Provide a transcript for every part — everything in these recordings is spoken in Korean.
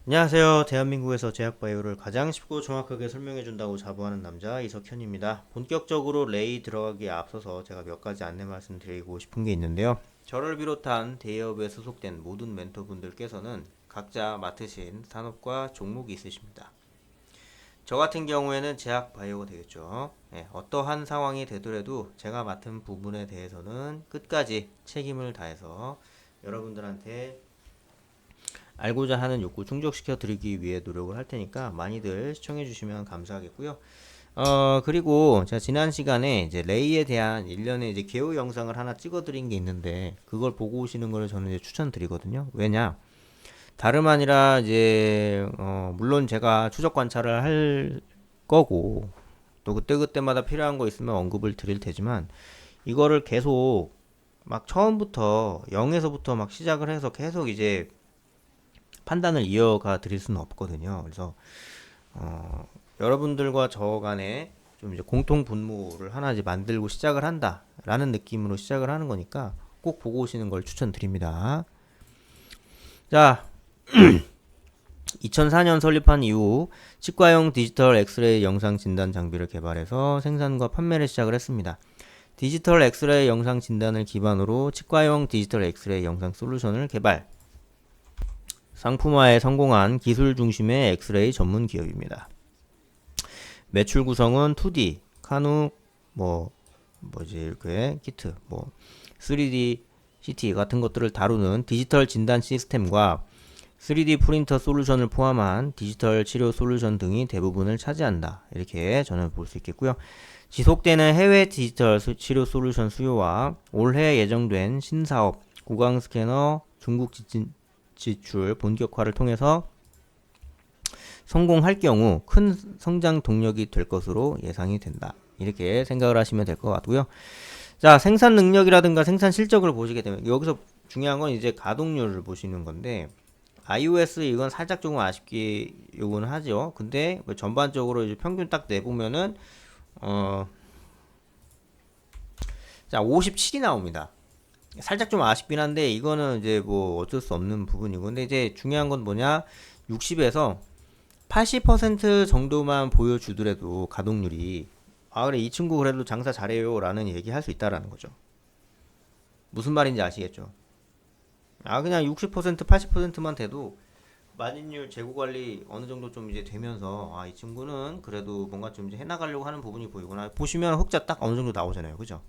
안녕하세요. 대한민국에서 제약바이오를 가장 쉽고 정확하게 설명해준다고 자부하는 남자 이석현입니다. 본격적으로 레이 들어가기에 앞서서 제가 몇 가지 안내 말씀드리고 싶은 게 있는데요. 저를 비롯한 대기업에 소속된 모든 멘토분들께서는 각자 맡으신 산업과 종목이 있으십니다. 저 같은 경우에는 제약바이오가 되겠죠. 어떠한 상황이 되더라도 제가 맡은 부분에 대해서는 끝까지 책임을 다해서 여러분들한테 알고자 하는 욕구 충족시켜 드리기 위해 노력을 할 테니까 많이들 시청해 주시면 감사하겠고요. 그리고 제가 지난 시간에 이제 레이에 대한 일련의 이제 개요 영상을 하나 찍어 드린 게 있는데 그걸 보고 오시는 거를 저는 이제 추천드리거든요. 왜냐? 다름 아니라 이제 물론 제가 추적 관찰을 할 거고 또 그때그때마다 필요한 거 있으면 언급을 드릴 테지만 이거를 계속 막 처음부터 0에서부터 막 시작을 해서 계속 이제 판단을 이어가 드릴 수는 없거든요. 그래서 여러분들과 저 간에 좀 이제 공통 분모를 하나 이제 만들고 시작을 한다라는 느낌으로 시작을 하는 거니까 꼭 보고 오시는 걸 추천드립니다. 자, 2004년 설립한 이후 치과용 디지털 엑스레이 영상 진단 장비를 개발해서 생산과 판매를 시작을 했습니다. 디지털 엑스레이 영상 진단을 기반으로 치과용 디지털 엑스레이 영상 솔루션을 개발, 상품화에 성공한 기술 중심의 엑스레이 전문 기업입니다. 매출 구성은 2D, 카누, 이렇게 키트, 3D, CT 같은 것들을 다루는 디지털 진단 시스템과 3D 프린터 솔루션을 포함한 디지털 치료 솔루션 등이 대부분을 차지한다. 이렇게 저는 볼 수 있겠고요. 지속되는 해외 디지털 치료 솔루션 수요와 올해 예정된 신사업, 구강 스캐너, 중국 지출 본격화를 통해서 성공할 경우 큰 성장 동력이 될 것으로 예상이 된다. 이렇게 생각을 하시면 될 것 같고요. 자, 생산 능력이라든가 생산 실적을 보시게 되면 여기서 중요한 건 이제 가동률을 보시는 건데 iOS 이건 살짝 조금 아쉽게 요거는 하죠. 근데 뭐 전반적으로 이제 평균 딱 내보면은 자 57이 나옵니다. 살짝 좀 아쉽긴 한데 이거는 이제 뭐 어쩔 수 없는 부분이고 근데 이제 중요한 건 뭐냐 60에서 80% 정도만 보여주더라도 가동률이 그래 이 친구 그래도 장사 잘해요 라는 얘기 할 수 있다라는 거죠. 무슨 말인지 아시겠죠? 그냥 60% 80%만 돼도 마진율 재고 관리 어느 정도 좀 이제 되면서 이 친구는 그래도 뭔가 좀 이제 해나가려고 하는 부분이 보이구나 보시면 흑자 딱 어느 정도 나오잖아요. 그죠?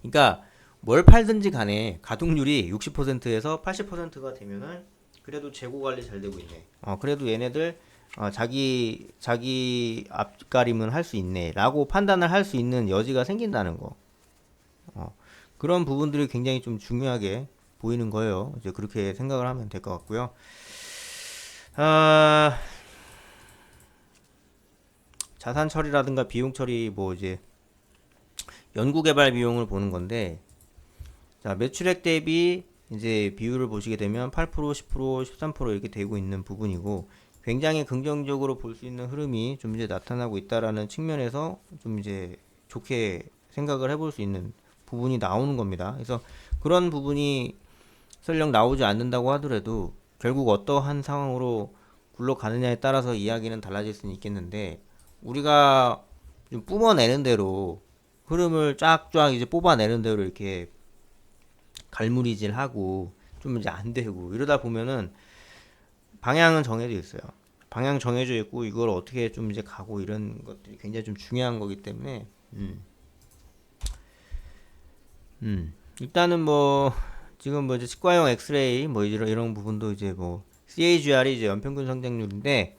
그러니까 뭘 팔든지 간에 가동률이 60%에서 80%가 되면은 그래도 재고 관리 잘 되고 있네. 그래도 얘네들 자기 앞가림은 할 수 있네라고 판단을 할 수 있는 여지가 생긴다는 거. 그런 부분들이 굉장히 좀 중요하게 보이는 거예요. 이제 그렇게 생각을 하면 될 것 같고요. 아, 자산 처리라든가 비용 처리 뭐 이제 연구 개발 비용을 보는 건데 자, 매출액 대비 이제 비율을 보시게 되면 8%, 10%, 13% 이렇게 되고 있는 부분이고 굉장히 긍정적으로 볼 수 있는 흐름이 좀 이제 나타나고 있다라는 측면에서 좀 이제 좋게 생각을 해볼 수 있는 부분이 나오는 겁니다. 그래서 그런 부분이 설령 나오지 않는다고 하더라도 결국 어떠한 상황으로 굴러가느냐에 따라서 이야기는 달라질 수는 있겠는데 우리가 좀 뿜어내는 대로 흐름을 쫙쫙 이제 뽑아내는 대로 이렇게 갈무리질하고 좀 이제 안 되고 이러다 보면은 방향은 정해져 있어요. 방향 정해져 있고 이걸 어떻게 좀 이제 가고 이런 것들이 굉장히 좀 중요한 거기 때문에 일단은 뭐 지금 뭐 이제 치과용 엑스레이 뭐 이런 부분도 이제 뭐 CAGR이 이제 연평균 성장률인데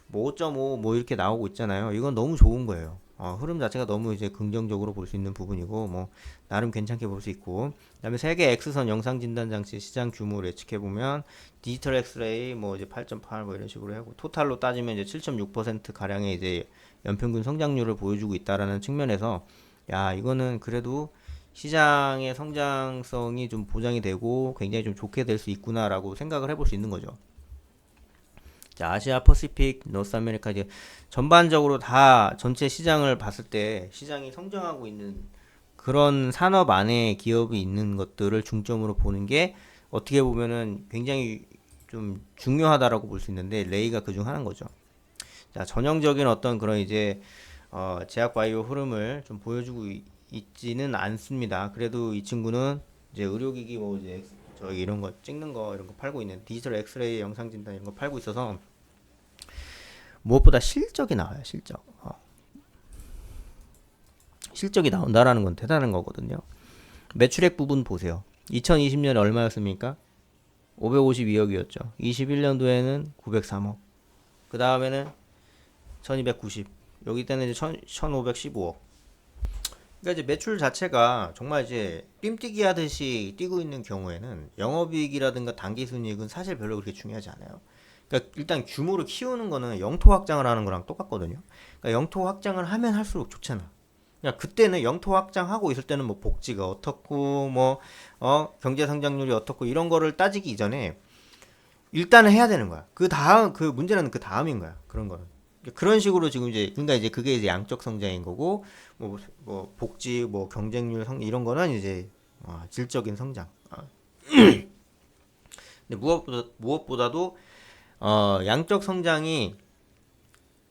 뭐 5.5 뭐 이렇게 나오고 있잖아요. 이건 너무 좋은 거예요. 흐름 자체가 너무 이제 긍정적으로 볼 수 있는 부분이고 뭐 나름 괜찮게 볼 수 있고 그다음에 세계 X선 영상 진단 장치 시장 규모를 예측해 보면 디지털 엑스레이 뭐 이제 8.8 뭐 이런 식으로 하고 토탈로 따지면 이제 7.6% 가량의 이제 연평균 성장률을 보여주고 있다라는 측면에서 야 이거는 그래도 시장의 성장성이 좀 보장이 되고 굉장히 좀 좋게 될 수 있구나라고 생각을 해볼 수 있는 거죠. 자, 아시아 퍼시픽, 노스 아메리카 이제 전반적으로 다 전체 시장을 봤을 때 시장이 성장하고 있는 그런 산업 안에 기업이 있는 것들을 중점으로 보는 게 어떻게 보면은 굉장히 좀 중요하다라고 볼 수 있는데 레이가 그중 하나인 거죠. 자, 전형적인 어떤 그런 이제 제약 바이오 흐름을 좀 보여주고 있지는 않습니다. 그래도 이 친구는 이제 의료기기 뭐 이제 저기 이런 거 찍는 거 이런 거 팔고 있는 디지털 엑스레이 영상 진단 이런 거 팔고 있어서 무엇보다 실적이 나와요. 실적이 나온다라는 건 대단한 거거든요. 매출액 부분 보세요. 2020년에 얼마였습니까? 552억이었죠. 21년도에는 903억. 그 다음에는 1290. 여기 때는 이제 1515억. 그러니까 이제 매출 자체가 정말 이제 뜀뛰기 하듯이 뛰고 있는 경우에는 영업이익이라든가 단기순이익은 사실 별로 그렇게 중요하지 않아요. 그러니까 일단 규모를 키우는 거는 영토 확장을 하는 거랑 똑같거든요. 그러니까 영토 확장을 하면 할수록 좋잖아. 그러니까 그때는 영토 확장하고 있을 때는 뭐 복지가 어떻고 뭐 경제 성장률이 어떻고 이런 거를 따지기 이전에 일단은 해야 되는 거야. 그 다음 그 문제는 그 다음인 거야. 그런 거는. 그런 식으로 지금 이제 그러니까 이제 그게 이제 양적 성장인 거고 뭐 복지 뭐 경쟁률 성 이런 거는 이제 질적인 성장. 근데 무엇보다도 양적 성장이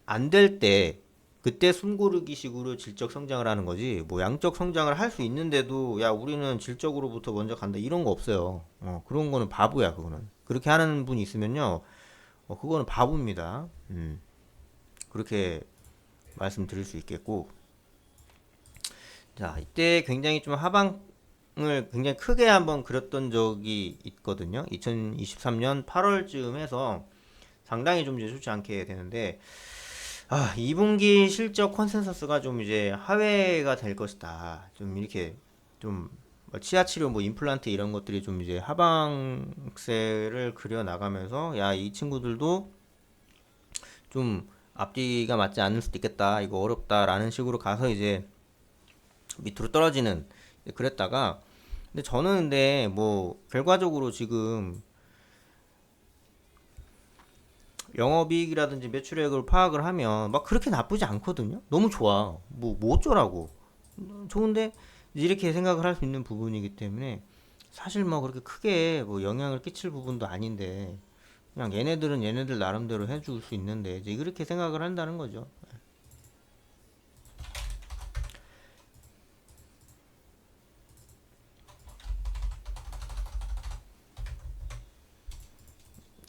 안 될 때 그때 숨고르기 식으로 질적 성장을 하는 거지 뭐 양적 성장을 할 수 있는데도 야 우리는 질적으로부터 먼저 간다 이런 거 없어요. 그런 거는 바보야. 그거는 그렇게 하는 분이 있으면요 그거는 바보입니다. 그렇게 말씀드릴 수 있겠고, 자 이때 굉장히 좀 하방을 굉장히 크게 한번 그렸던 적이 있거든요. 2023년 8월쯤 해서 상당히 좀 이제 좋지 않게 되는데 2분기 실적 컨센서스가 좀 이제 하회가 될 것이다. 좀 이렇게 좀 치아 치료 뭐 임플란트 이런 것들이 좀 이제 하방세를 그려 나가면서 야 이 친구들도 좀 앞뒤가 맞지 않을 수도 있겠다. 이거 어렵다라는 식으로 가서 이제 밑으로 떨어지는 그랬다가 근데 저는 근데 뭐 결과적으로 지금 영업이익이라든지 매출액을 파악을 하면 막 그렇게 나쁘지 않거든요. 너무 좋아. 뭐 어쩌라고. 좋은데 이렇게 생각을 할 수 있는 부분이기 때문에 사실 뭐 그렇게 크게 뭐 영향을 끼칠 부분도 아닌데 그냥 얘네들은 얘네들 나름대로 해줄 수 있는데 이제 그렇게 생각을 한다는 거죠.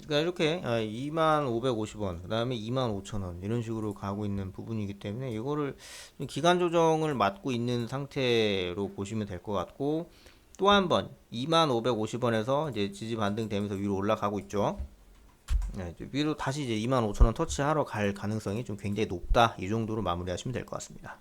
그러니까 이렇게 2550원, 그 다음에 25000원 이런 식으로 가고 있는 부분이기 때문에 이거를 좀 기간 조정을 맞고 있는 상태로 보시면 될 것 같고 또 한 번 2550원에서 이제 지지 반등되면서 위로 올라가고 있죠. 네, 이제 위로 다시 이제 25000원 터치하러 갈 가능성이 좀 굉장히 높다. 이 정도로 마무리하시면 될 것 같습니다.